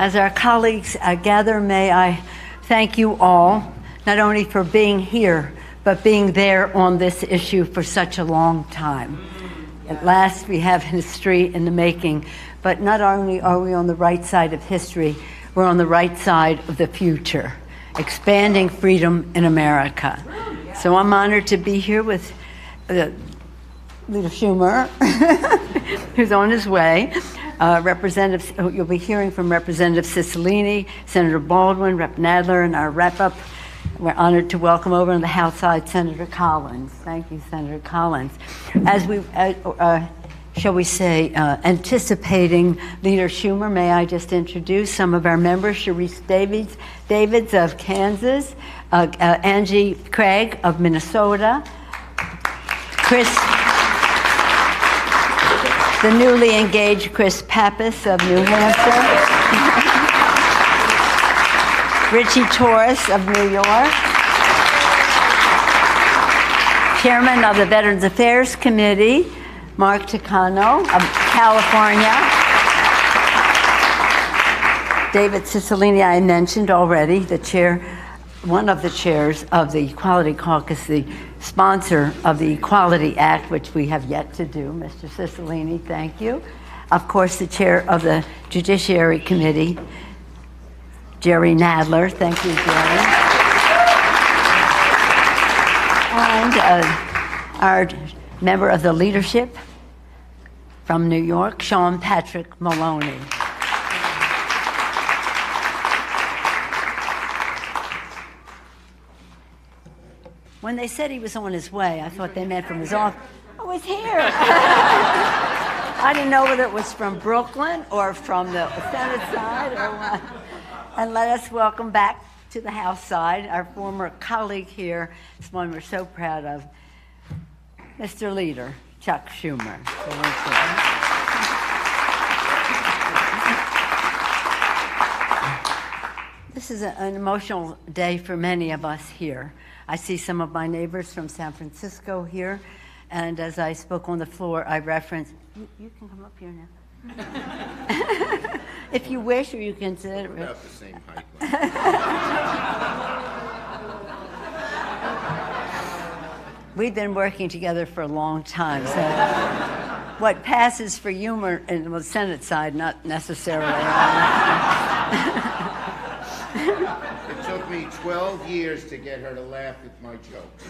As our colleagues gather, may I thank you all, not only for being here, but being there on this issue for such a long time. At last, we have history in the making, but not only are we on the right side of history, we're on the right side of the future, expanding freedom in America. So I'm honored to be here with Leader Schumer, who's on his way. You'll be hearing from Representative Cicilline, Senator Baldwin, Rep. Nadler, and our wrap-up. We're honored to welcome over on the House side Senator Collins. Thank you, Senator Collins. As we, shall we say, anticipating Leader Schumer, may I just introduce some of our members: Sharice Davids of Kansas, Angie Craig of Minnesota, the newly engaged Chris Pappas of New Hampshire, Richie Torres of New York, Chairman of the Veterans Affairs Committee, Mark Takano of California, David Cicilline, I mentioned already, the chair, one of the chairs of the Equality Caucus, the sponsor of the Equality Act, which we have yet to do. Mr. Cicilline, thank you. Of course, the chair of the Judiciary Committee, Jerry Nadler. Thank you, Jerry. And our member of the leadership from New York, Sean Patrick Maloney. When they said he was on his way, I thought they meant from his office. Oh, he's here. I didn't know whether it was from Brooklyn or from the Senate side or what. And let us welcome back to the House side our former colleague here, this one we're so proud of, Mr. Leader Chuck Schumer. This is an emotional day for many of us here. I see some of my neighbors from San Francisco here, and as I spoke on the floor, I referenced, you can come up here now. If you wish, or you can sit. About the same height. We've been working together for a long time, so what passes for humor in the Senate side, not necessarily. It took me 12 years to get her to laugh at my jokes.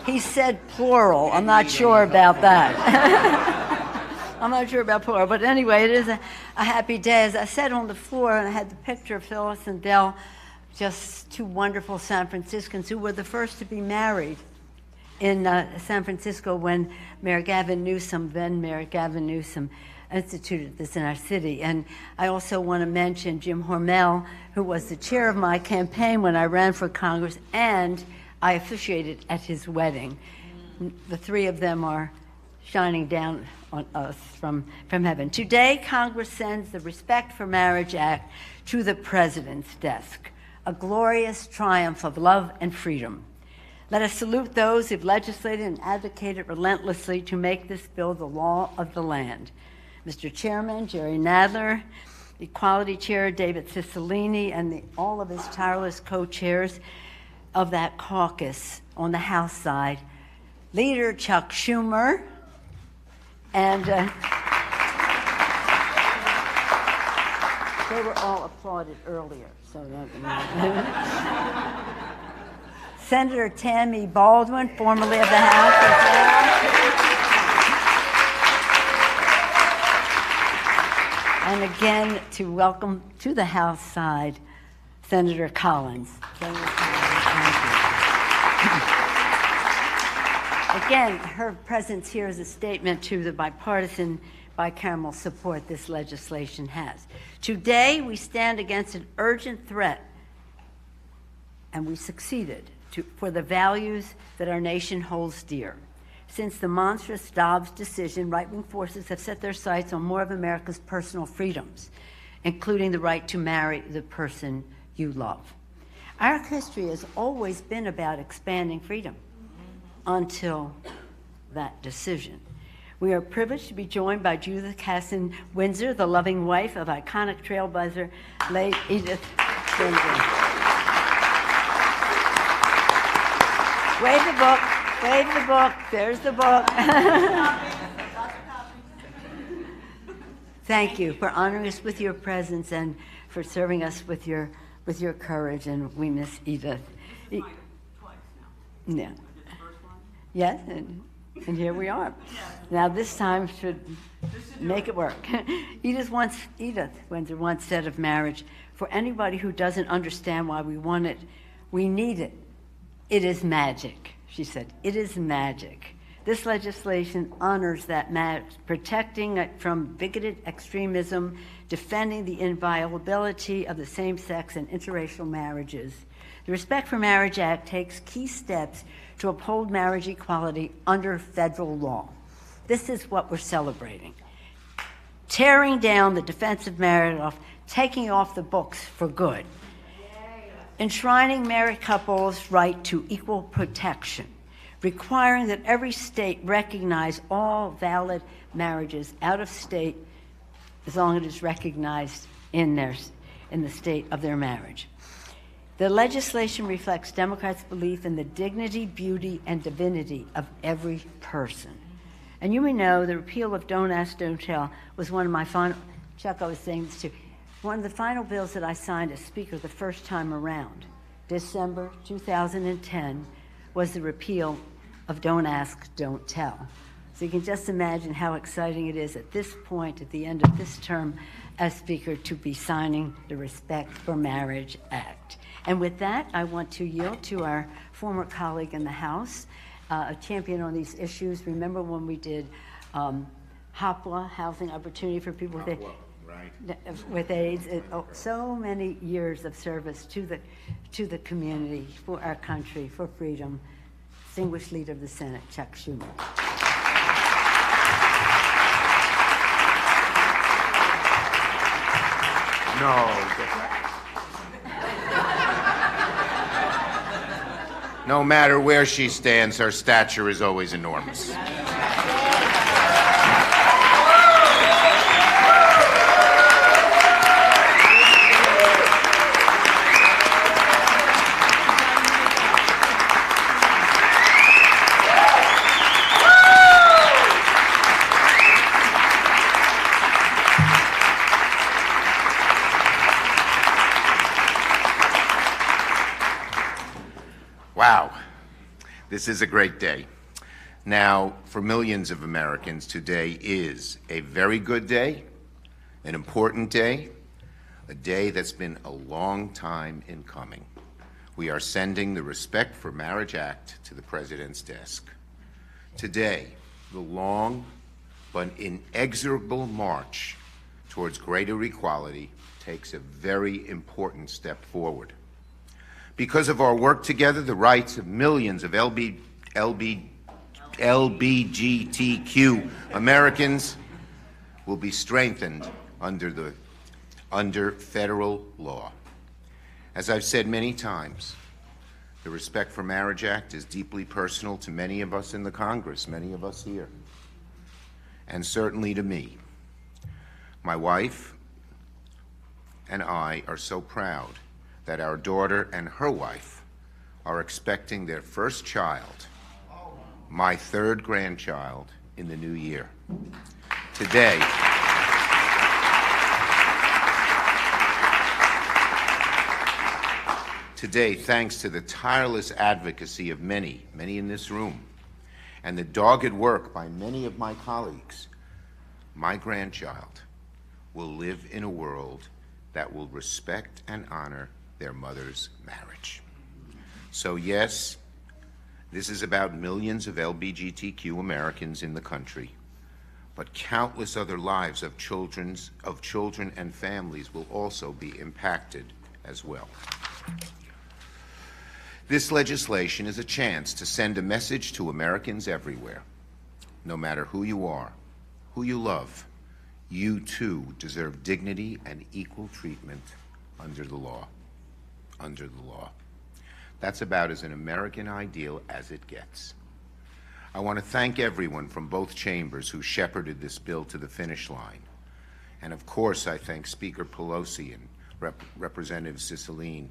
He said plural. I'm not sure about that. I'm not sure about plural. But anyway, it is a happy day. As I said on the floor, and I had the picture of Phyllis and Dell, just two wonderful San Franciscans who were the first to be married in San Francisco when Mayor Gavin Newsom, then Mayor Gavin Newsom, instituted this in our city. And I also want to mention Jim Hormel, who was the chair of my campaign when I ran for Congress, and I officiated at his wedding. The three of them are shining down on us from heaven. Today, Congress sends the Respect for Marriage Act to the President's desk, a glorious triumph of love and freedom. Let us salute those who've legislated and advocated relentlessly to make this bill the law of the land. Mr. Chairman, Jerry Nadler, Equality Chair David Cicilline, and all of his tireless co-chairs of that caucus on the House side, Leader Chuck Schumer, and they were all applauded earlier. So Senator Tammy Baldwin, formerly of the House. And again, to welcome to the House side, Senator Collins. Senator Collins, thank you. Again, her presence here is a statement to the bipartisan, bicameral support this legislation has. Today, we stand against an urgent threat, and we succeeded for the values that our nation holds dear. Since the monstrous Dobbs decision, right-wing forces have set their sights on more of America's personal freedoms, including the right to marry the person you love. Our history has always been about expanding freedom until that decision. We are privileged to be joined by Judith Casson Windsor, the loving wife of iconic trailblazer late Edith Windsor. Wave the book, wave the book, there's the book. Thank you for honoring us with your presence and for serving us with your courage, and we miss Edith. Twice now. Yeah. Yes, and here we are. Now this time should make it work. Edith Windsor once said of marriage, for anybody who doesn't understand why we want it, we need it. It is magic, she said. It is magic. This legislation honors that magic, protecting it from bigoted extremism, defending the inviolability of the same-sex and interracial marriages. The Respect for Marriage Act takes key steps to uphold marriage equality under federal law. This is what we're celebrating. Tearing down the Defense of Marriage Law, taking off the books for good. Enshrining married couples' right to equal protection. Requiring that every state recognize all valid marriages out of state as long as it is recognized in the state of their marriage. The legislation reflects Democrats' belief in the dignity, beauty, and divinity of every person. And you may know the repeal of Don't Ask, Don't Tell was one of my final, Chuck, I was saying this too, one of the final bills that I signed as Speaker the first time around, December 2010, was the repeal of Don't Ask, Don't Tell. So you can just imagine how exciting it is at this point, at the end of this term as Speaker, to be signing the Respect for Marriage Act. And with that, I want to yield to our former colleague in the House, a champion on these issues. Remember when we did HOPWA, Housing Opportunity for People with AIDS? So many years of service to the community, for our country, for freedom. Distinguished Leader of the Senate, Chuck Schumer. No matter where she stands, her stature is always enormous. Wow, this is a great day. Now, for millions of Americans, today is a very good day, an important day, a day that's been a long time in coming. We are sending the Respect for Marriage Act to the President's desk. Today, the long but inexorable march towards greater equality takes a very important step forward. Because of our work together, the rights of millions of LGBTQ Americans will be strengthened under federal law. As I've said many times, the Respect for Marriage Act is deeply personal to many of us in the Congress, many of us here, and certainly to me. My wife and I are so proud that our daughter and her wife are expecting their first child, my third grandchild, in the new year. Today, thanks to the tireless advocacy of many in this room, and the dogged work by many of my colleagues, my grandchild will live in a world that will respect and honor their mother's marriage. So yes, this is about millions of LGBTQ Americans in the country, but countless other lives of children and families will also be impacted as well. This legislation is a chance to send a message to Americans everywhere. No matter who you are, who you love, you too deserve dignity and equal treatment under the law. Under the law. That's about as an American ideal as it gets. I want to thank everyone from both chambers who shepherded this bill to the finish line. And of course, I thank Speaker Pelosi and Representative Cicilline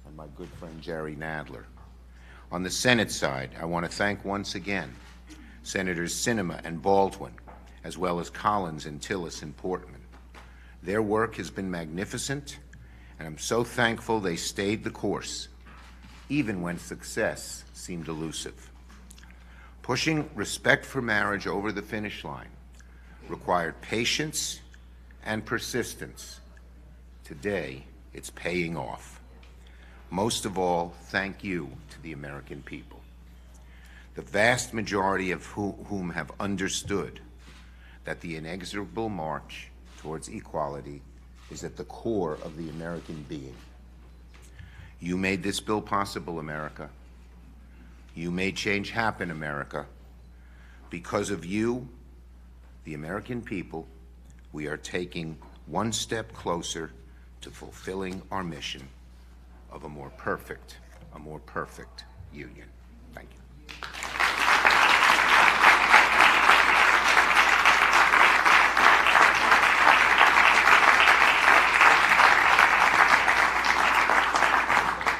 and my good friend Jerry Nadler. On the Senate side, I want to thank once again Senators Sinema and Baldwin, as well as Collins and Tillis and Portman. Their work has been magnificent, and I'm so thankful they stayed the course, even when success seemed elusive. Pushing respect for marriage over the finish line required patience and persistence. Today, it's paying off. Most of all, thank you to the American people, the vast majority of whom have understood that the inexorable march towards equality is at the core of the American being. You made this bill possible, America. You made change happen, America. Because of you, the American people, we are taking one step closer to fulfilling our mission of a more perfect union. Thank you.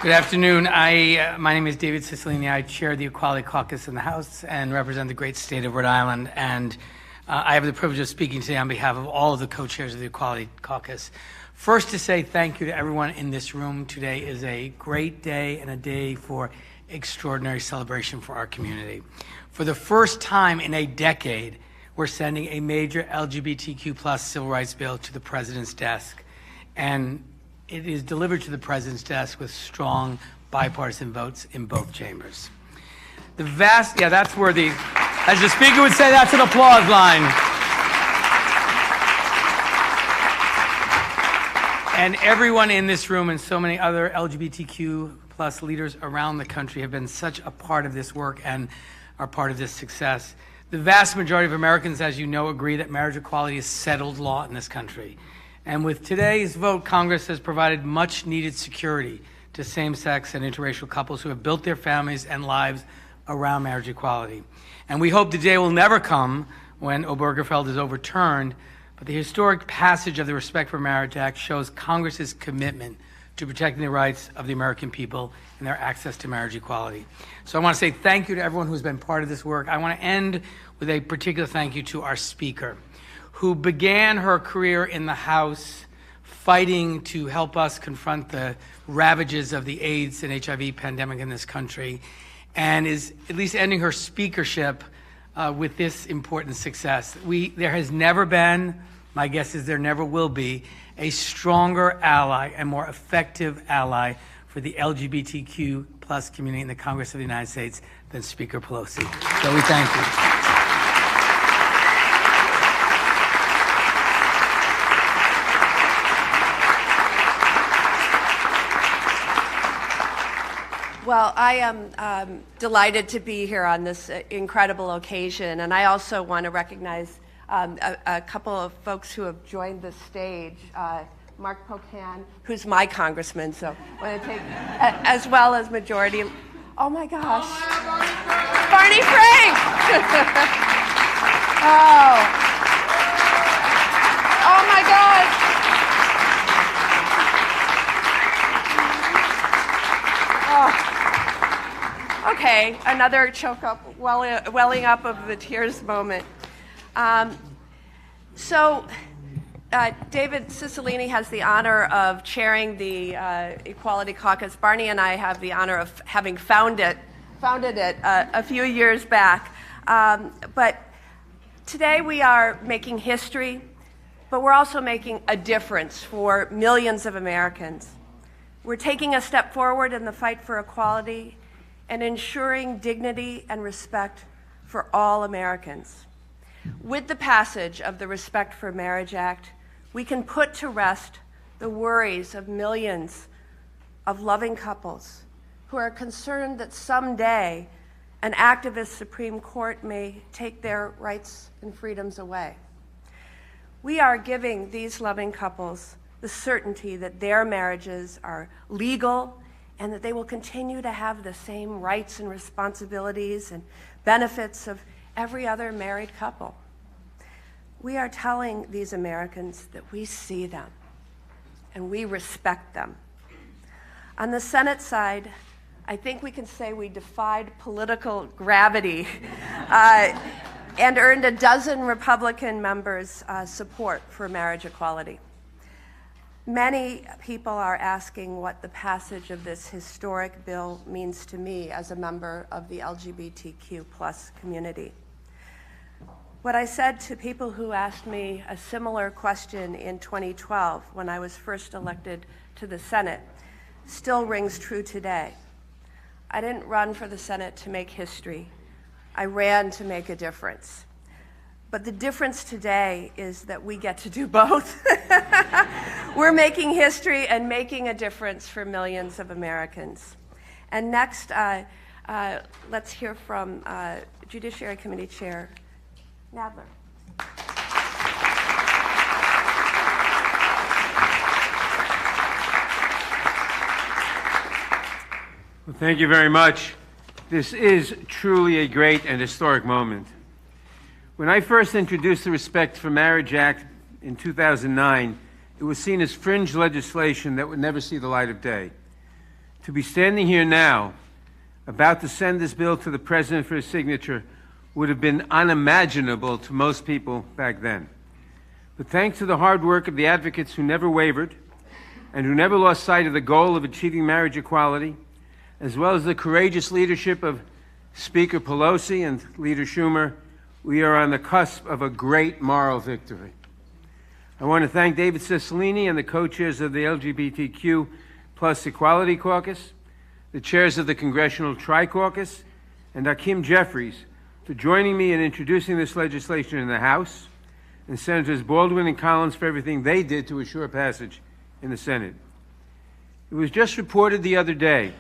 Good afternoon. My name is David Cicilline. I chair the Equality Caucus in the House and represent the great state of Rhode Island. And I have the privilege of speaking today on behalf of all of the co-chairs of the Equality Caucus. First, to say thank you to everyone in this room. Today is a great day and a day for extraordinary celebration for our community. For the first time in a decade, we're sending a major LGBTQ+ civil rights bill to the president's desk. And it is delivered to the president's desk with strong bipartisan votes in both chambers. That's worthy. As the speaker would say, that's an applause line. And everyone in this room and so many other LGBTQ+ leaders around the country have been such a part of this work and are part of this success. The vast majority of Americans, as you know, agree that marriage equality is settled law in this country. And with today's vote, Congress has provided much needed security to same-sex and interracial couples who have built their families and lives around marriage equality. And we hope the day will never come when Obergefell is overturned, but the historic passage of the Respect for Marriage Act shows Congress's commitment to protecting the rights of the American people and their access to marriage equality. So I want to say thank you to everyone who's been part of this work. I want to end with a particular thank you to our speaker, who began her career in the House fighting to help us confront the ravages of the AIDS and HIV pandemic in this country, and is at least ending her speakership with this important success. There has never been, my guess is there never will be, a stronger ally and more effective ally for the LGBTQ+ community in the Congress of the United States than Speaker Pelosi. So we thank you. Well, I am delighted to be here on this incredible occasion, and I also want to recognize a couple of folks who have joined the stage. Mark Pocan, who's my congressman, so I want to take, as well as majority. Oh my gosh, Barney Frank! Oh my gosh! Okay, another choke up, welling up of the tears moment. David Cicilline has the honor of chairing the Equality Caucus. Barney and I have the honor of having founded it a few years back. But today we are making history, but we're also making a difference for millions of Americans. We're taking a step forward in the fight for equality and ensuring dignity and respect for all Americans. With the passage of the Respect for Marriage Act, we can put to rest the worries of millions of loving couples who are concerned that someday an activist Supreme Court may take their rights and freedoms away. We are giving these loving couples the certainty that their marriages are legal and that they will continue to have the same rights and responsibilities and benefits of every other married couple. We are telling these Americans that we see them and we respect them. On the Senate side, I think we can say we defied political gravity and earned a dozen Republican members' support for marriage equality. Many people are asking what the passage of this historic bill means to me as a member of the LGBTQ+ community. What I said to people who asked me a similar question in 2012 when I was first elected to the Senate still rings true today. I didn't run for the Senate to make history. I ran to make a difference. But the difference today is that we get to do both. We're making history and making a difference for millions of Americans. And next, let's hear from Judiciary Committee Chair Nadler. Well, thank you very much. This is truly a great and historic moment. When I first introduced the Respect for Marriage Act in 2009, it was seen as fringe legislation that would never see the light of day. To be standing here now, about to send this bill to the President for his signature, would have been unimaginable to most people back then. But thanks to the hard work of the advocates who never wavered and who never lost sight of the goal of achieving marriage equality, as well as the courageous leadership of Speaker Pelosi and Leader Schumer, we are on the cusp of a great moral victory. I want to thank David Cicilline and the co-chairs of the LGBTQ+ Equality Caucus, the chairs of the Congressional Tri-Caucus, and Hakeem Jeffries for joining me in introducing this legislation in the House, and Senators Baldwin and Collins for everything they did to assure passage in the Senate. It was just reported the other day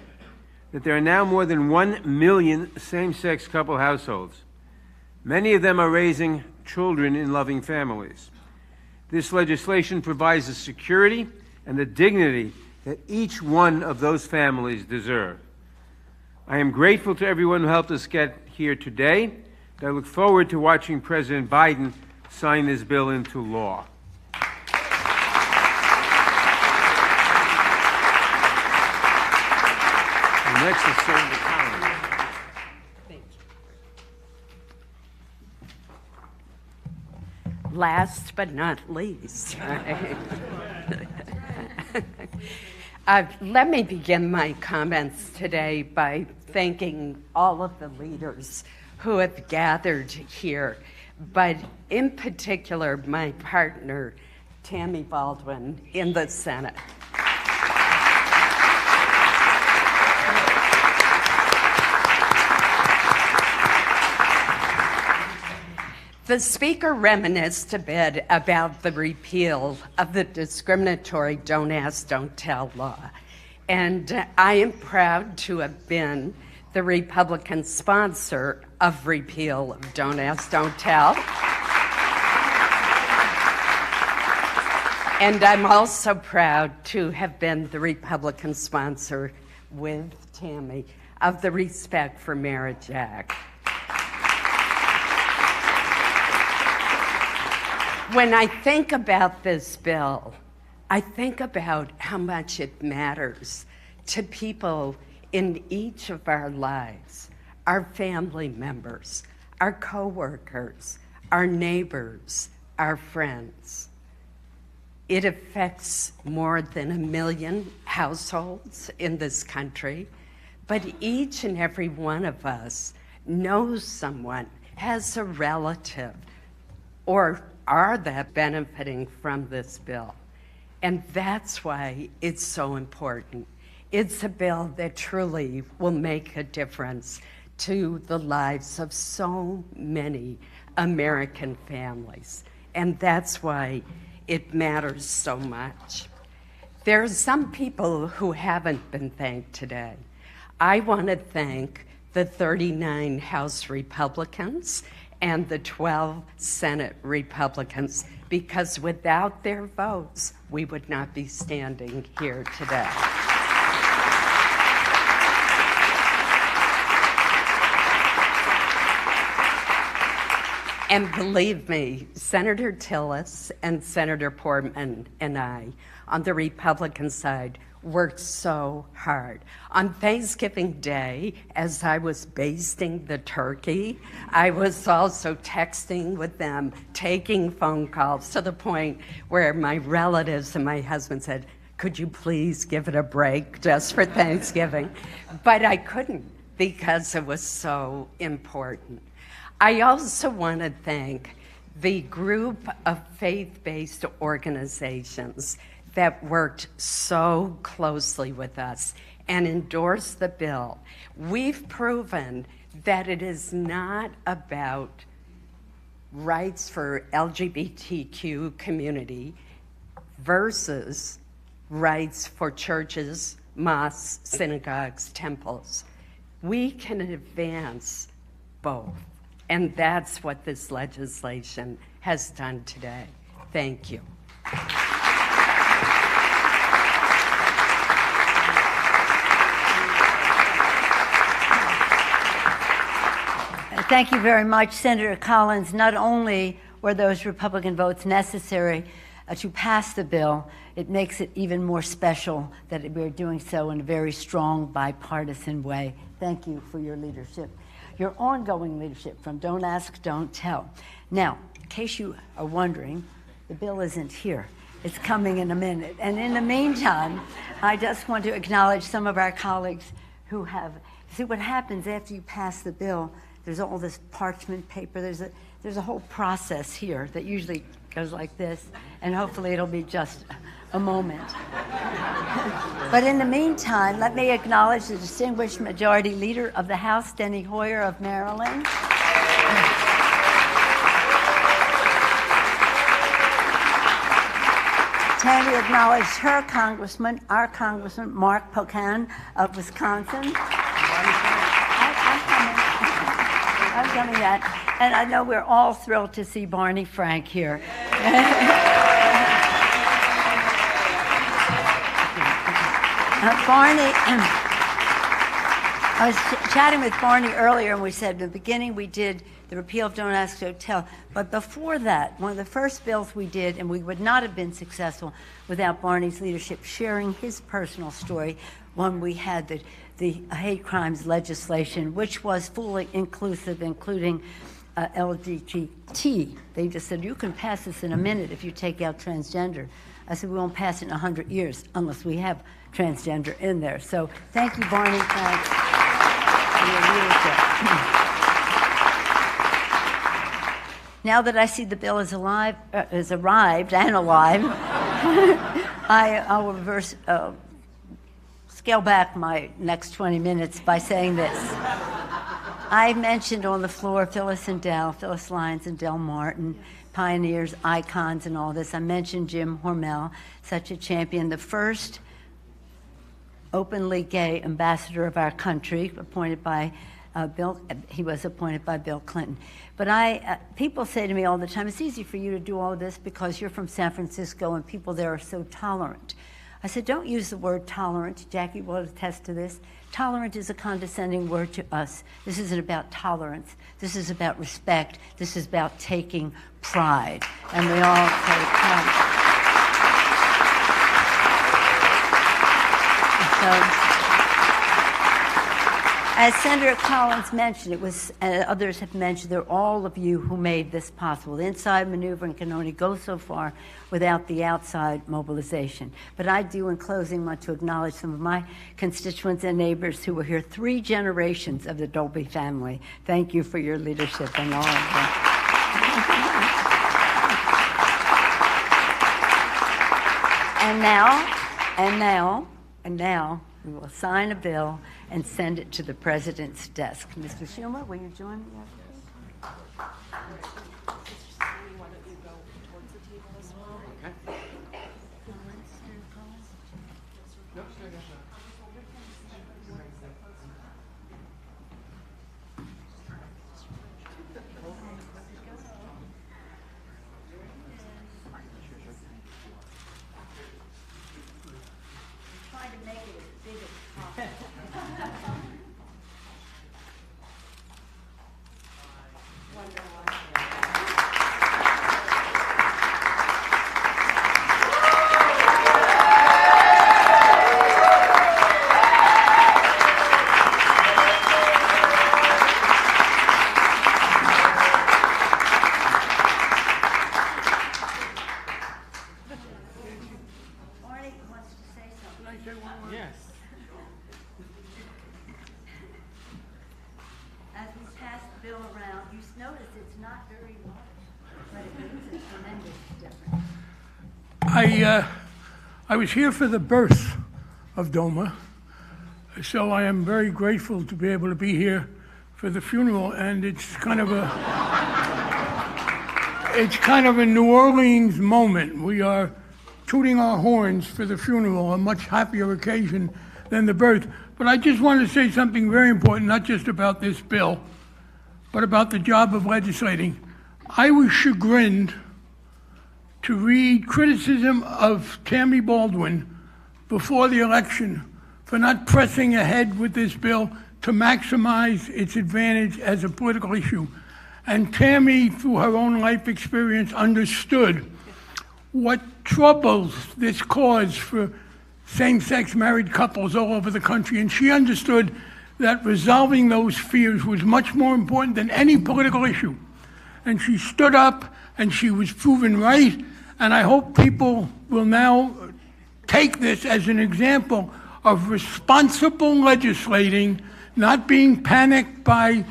that there are now more than 1 million same-sex couple households. Many of them are raising children in loving families. This legislation provides the security and the dignity that each one of those families deserve. I am grateful to everyone who helped us get here today, and I look forward to watching President Biden sign this bill into law. Next is Senator Collins. Thank you. Last but not least, let me begin my comments today by thanking all of the leaders who have gathered here, but in particular my partner, Tammy Baldwin, in the Senate. The Speaker reminisced a bit about the repeal of the discriminatory Don't Ask, Don't Tell law. And I am proud to have been the Republican sponsor of repeal of Don't Ask, Don't Tell. And I'm also proud to have been the Republican sponsor with Tammy of the Respect for Marriage Act. When I think about this bill, I think about how much it matters to people in each of our lives, our family members, our coworkers, our neighbors, our friends. It affects more than 1 million households in this country, but each and every one of us knows someone, has a relative, or are that benefiting from this bill. And that's why it's so important. It's a bill that truly will make a difference to the lives of so many American families. And that's why it matters so much. There are some people who haven't been thanked today. I want to thank the 39 House Republicans and the 12 Senate Republicans, because without their votes, we would not be standing here today. And believe me, Senator Tillis and Senator Portman and I, on the Republican side, worked so hard. On Thanksgiving Day, as I was basting the turkey, I was also texting with them, taking phone calls, to the point where my relatives and my husband said, could you please give it a break just for Thanksgiving? But I couldn't, because it was so important. I also want to thank the group of faith-based organizations that worked so closely with us and endorsed the bill. We've proven that it is not about rights for LGBTQ community versus rights for churches, mosques, synagogues, temples. We can advance both, and that's what this legislation has done today. Thank you. Thank you very much, Senator Collins. Not only were those Republican votes necessary to pass the bill, it makes it even more special that we're doing so in a very strong bipartisan way. Thank you for your leadership, your ongoing leadership from Don't Ask, Don't Tell. Now, in case you are wondering, the bill isn't here. It's coming in a minute. And in the meantime, I just want to acknowledge some of our colleagues who have, see what happens after you pass the bill. There's all this parchment paper. There's a whole process here that usually goes like this, and hopefully it'll be just a moment. But in the meantime, let me acknowledge the distinguished Majority Leader of the House, Steny Hoyer of Maryland. Tammy acknowledged her congressman, our Congressman Mark Pocan of Wisconsin. I'm coming that. And I know we're all thrilled to see Barney Frank here. Barney, I was chatting with Barney earlier, and we said in the beginning we did the repeal of Don't Ask, Don't Tell. But before that, one of the first bills we did, and we would not have been successful without Barney's leadership, sharing his personal story, when we had the hate crimes legislation, which was fully inclusive, including LGBT. They just said, you can pass this in a minute if you take out transgender. I said, we won't pass it in 100 years unless we have transgender in there. So thank you, Barney, thanks for your leadership. Now that I see the bill is arrived and alive, I'll reverse, scale back my next 20 minutes by saying this. I mentioned on the floor Phyllis Lyons and Del Martin, pioneers, icons, and all this. I mentioned Jim Hormel, such a champion, the first openly gay ambassador of our country, appointed by he was appointed by Bill Clinton. But people say to me all the time, it's easy for you to do all of this because you're from San Francisco and people there are so tolerant. I said, don't use the word tolerant. Jackie will attest to this. Tolerant is a condescending word to us. This isn't about tolerance. This is about respect. This is about taking pride. And we all take pride. So, as Senator Collins mentioned, it was, and others have mentioned, they're all of you who made this possible. The inside maneuvering can only go so far without the outside mobilization. But I do, in closing, want to acknowledge some of my constituents and neighbors who were here 3 generations of the Dolby family. Thank you for your leadership and all of that. And now, we will sign a bill and send it to the President's desk. Mr. Schumer, will you join me up here? I was here for the birth of DOMA, so I am very grateful to be able to be here for the funeral, and it's kind of a New Orleans moment. We are tooting our horns for the funeral, a much happier occasion than the birth. But I just want to say something very important, not just about this bill, but about the job of legislating. I was chagrined to read criticism of Tammy Baldwin before the election for not pressing ahead with this bill to maximize its advantage as a political issue. And Tammy, through her own life experience, understood what troubles this caused for same-sex married couples all over the country. And she understood that resolving those fears was much more important than any political issue. And she stood up, and she was proven right. And I hope people will now take this as an example of responsible legislating, not being panicked by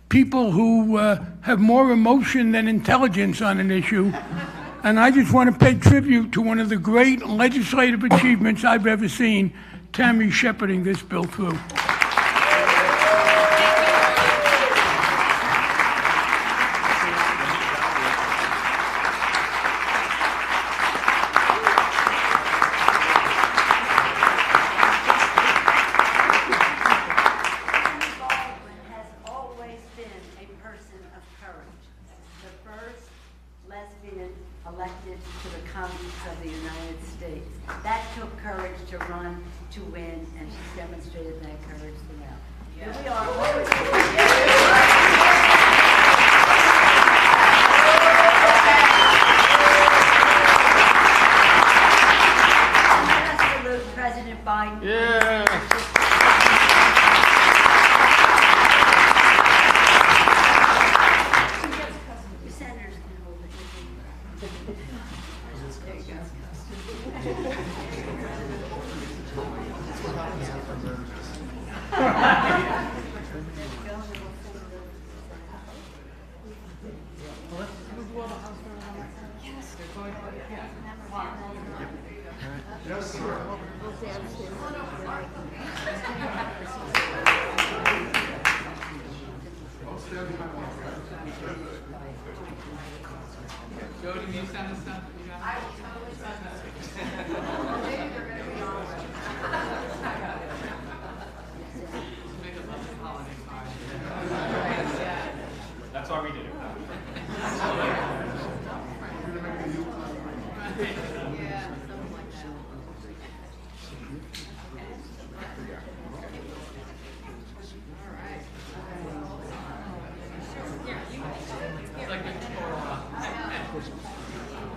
people who have more emotion than intelligence on an issue. And I just want to pay tribute to one of the great legislative achievements I've ever seen, Tammy shepherding this bill through. Elected to the Congress of the United States. That took courage to run, to win, and she's demonstrated that courage throughout. Here we are. Salute President Biden. Yeah. That's why we did it.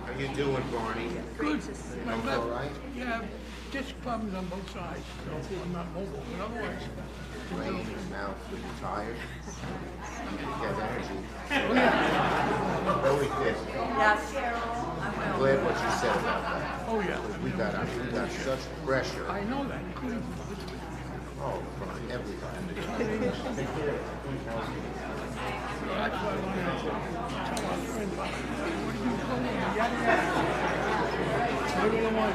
How you doing, Barney? Good. All right? Yeah, disc problems on both sides, so I'm not mobile, but otherwise. Rain is now pretty tired. You have energy. Really fit. Yes. I'm glad what you said about that. Oh, yeah. We got such pressure. I know that, including Oh, from everybody. that's why I want to tell our friends, what do you call them? Yada yada. They're the ones.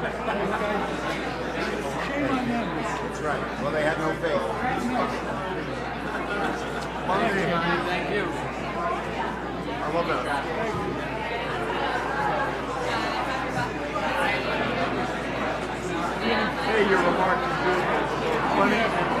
Shame on them. That's right. Well, they had no faith. Thank you. I love that. Hey, your remarks are good. Funny.